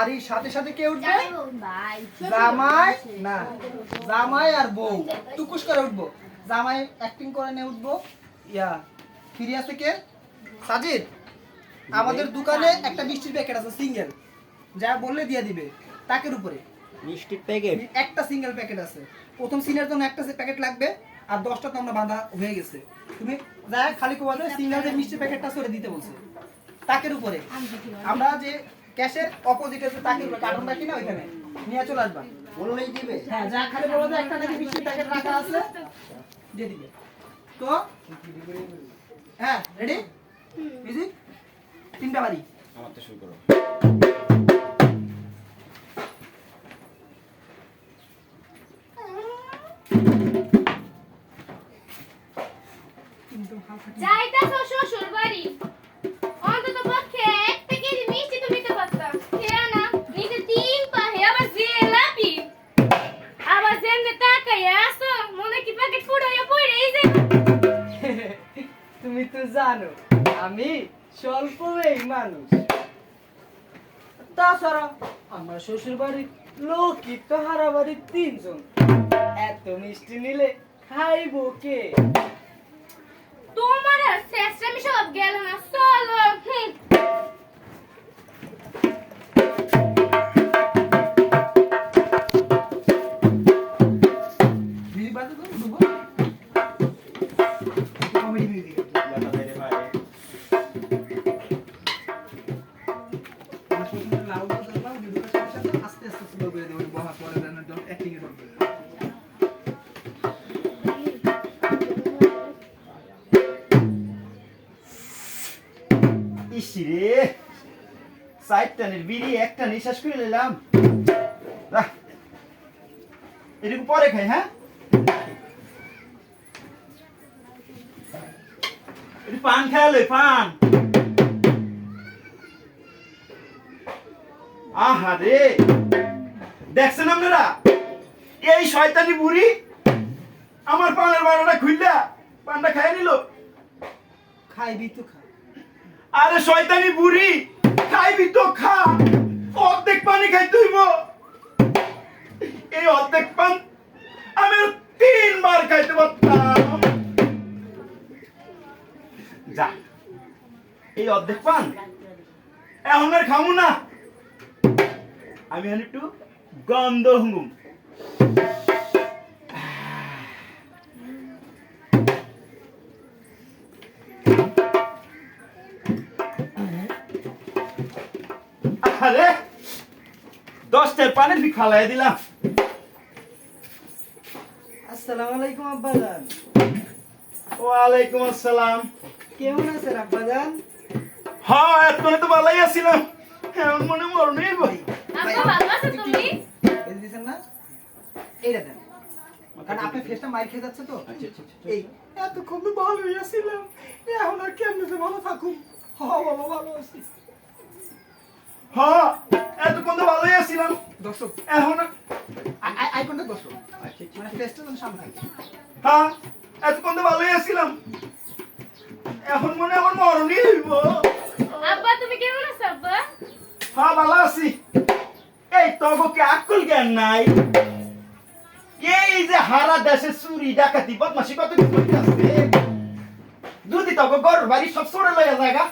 বাড়ির সাথে সাথে কে উঠবে? জামাই না, জামাই আর বউ টুকুস করে উঠবো। জামাই অ্যাক্টিং করে নিয়ে উঠবো। ইয়া ফিরে আছে কে? সাজিদ, আমাদের দোকানে একটা মিষ্টির প্যাকেট আছে সিঙ্গেল, যা বললে দিয়ে দিবে। টাকের উপরে মিষ্টির প্যাকেট একটা সিঙ্গেল প্যাকেট আছে। প্রথম সিনের জন্য একটা প্যাকেট লাগবে, আর 10টা তো আমরা বাঁধা হয়ে গেছে। তুমি যা খালি কোয়ালে সিঙ্গেল যে মিষ্টির প্যাকেটটা সরে দিতে বলছে। টাকের উপরে আমরা যে ক্যাশের অপোজিটে যে টাকের উপরে কার্টনটা কিনা ওইখানে নিয়ে চলে আসবা। বললেই দিবে। হ্যাঁ, যা খালি বলো যে একটা নাকি মিষ্টির প্যাকেট রাখা আছে, দিয়ে দিবে। তো হ্যাঁ, রেডি? মিউজিক, তিনটা বাড়ি। আমার তো শুরু করো। যাইতাছো শ্বশুর বাড়ি, অন্তত পক্ষে একটা কেজি মিষ্টি তো নিতে পারতা। খেয়া না, নিতে 3 পাহে আবার জিলাপি। আবার যেমনে তাকাইয়া আসো, মনে কি প্যাকেট ফুড়াইয়া পড়েই যাবে। তুমি তো জানো আমি স্বল্প ব্যয়ী মানুষ। তাছাড়া আমার শ্বশুর বাড়ির লোকই তো হারা বাড়ির 3 জন। এত মিষ্টি নিলে খাইবো কে? তোমার আর শেষরামি সব গেল না, চলো। মিউজিক বাজে তো দুবো কমেডি মিউজিক। বাবা মেরে ভাই। লাউড করলাম, ভিডিওর সাথে সাথে আস্তে আস্তে স্লো করে দেব, বহা পরে দেন অ্যাক্টিং এর উপরে। ইসিরে সাইডটানের বিড়ি একটা নিঃশ্বাস করে নিলাম। এটুকু পরে খাই। হ্যাঁ, একটু পান খেয়ালে পান। আহারে, দেখছেন আপনারা এই শয়তানি বুড়ি আমার পানের বারোটা খুললা পানটা খাইয়ে নিল। খাইবি তো খা। আরে শয়তানি বুড়ি, খাইবি তো খা, অর্ধেক পানি খাইতে হইব। এই অর্ধেক পান আমি 3 বার খাইতে পারতাম। যা, এই অর্ধেক পান এখন আর খামু না। আমি এখন একটু গন্ধ হুঙ্গুম। আরে 10টার পানির বি খালাই দিলাম। আসসালামু আলাইকুম আব্বাজান। ওয়ালাইকুম আসসালাম। কেমন আছেন আব্বাজান? হ্যাঁ, এতক্ষণে তো ভালোই আছিলাম, এখন মনে মরণই গই। আব্বা ভালো আছো তুমি? এই দিছেন না, এইটা দেন, কারণ আপনি ফেসটা মাইর খেয়ে যাচ্ছে তো। আচ্ছা আচ্ছা আচ্ছা। এই এতক্ষণ তো ভালোই আছিলাম, এখন আর কেমনে যে ভালো থাকুম। হ্যাঁ বাবা, ভালো আছি। হ্যাঁ, এতক্ষণ তো ভালোই আছিলাম, দর্শক এখন আইকনটা দর্শক মানে ফেসটা যেন সামনে থাকে। হ্যাঁ, এতক্ষণ তো ভালোই আছিলাম, এখন মনে আমার মরণই হইব। আব্বা তুমি কেমন আছো আব্বা? হ্যাঁ, ভালো আছি। এই তবে কি আক্কল জ্ঞান নাই? এই যে হারা দেশে চুরি ডাকাতি বদমাশি কত কিছু করতেছে, যদি তবে ঘর বাড়ি সব সরে লইয়া জায়গা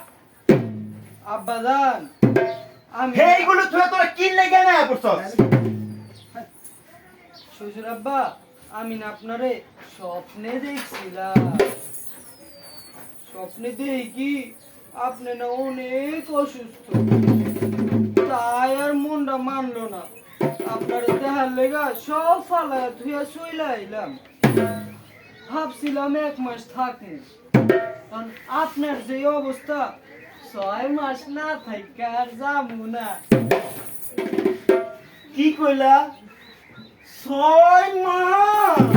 আব্বাজান আমি এইগুলো তুই তোরা কিনলে কেন পড়ছস? শ্বশুর আব্বা, আমি না আপনারে স্বপ্নে দেখছিলাম। স্বপ্নে দেখি আপনি না অনেক অসুস্থ, তাই আর মনটা মানলো না। আপনার দেখার লেগা সব ফালায় ধুয়া শুইলা আইলাম। ভাবছিলাম 1 মাস থাকবো, কারণ আপনার যে অবস্থা 6 মাস না থাইকা আর যাবো না। কি কইলা? 6 মাস?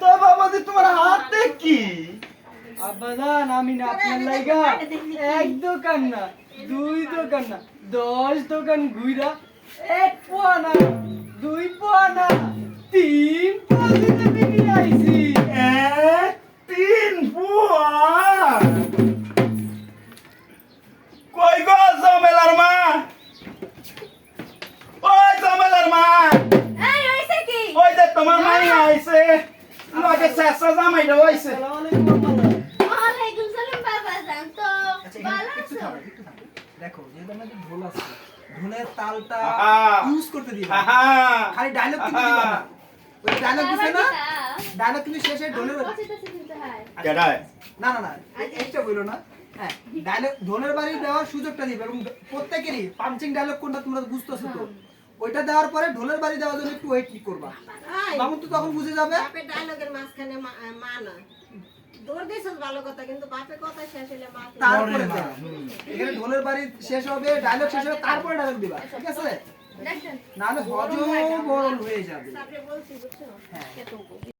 তো বাবা যে তোমার হাতে কি? আব্বাজান আমি না আপনার লাইগা 1 দোকান না 2 দোকান না 10 দোকান ঘুইরা 1 পোয়া না 2 পোয়া না 3 পোয়া দিতে বিক্রি আইছি। 3 বুয়া কই গো জমেলার মা? শেষা জামাইটা হইছে আসসালামু আলাইকুম মামা। ওয়ালাইকুম সালাম বাবা জান তো আচ্ছা ভালো একটু আছো থামো, একটু থামো। দেখো যেহেতু আমাদের ঢোল আছে, ঢোলের তালটা আহা। ইউজ করতে দিবা, আহা খালি ডায়লগ কিন্তু দিবা না। ওই ডায়লগ দিছে না, বাবা ডায়লগ কিন্তু শেষে ঢোলের পছন্দ কিন্তু হয় কেডায় না না না একটা বইলো না, হ্যাঁ ডায়লগ ঢোলের বাড়ি দেওয়ার সুযোগটা দিবে এবং প্রত্যেকেরই পাঞ্চিং ডায়লগ কোনটা তোমরা বুঝতেছো তো, ওইটা দেওয়ার পরে ঢোলের বাড়ি দেওয়ার জন্য একটু ওয়েট করবা, মামুন তো তখন বুঝে যাবে। বাপের ডায়লগের মাঝখানে মা না দৌড় দিয়েছিস ভালো কথা কিন্তু বাপের কথা শেষ হলে মা তারপরে দেবা। এখানে ঢোলের বাড়ি শেষ হবে, ডায়লগ শেষ হবে, তারপরে ডায়লগ দিবা, ঠিক আছে? দেখছেন নাহলে হজম বরল হয়ে যাবে। তারপরে বলছি বুঝছো হ্যাঁ।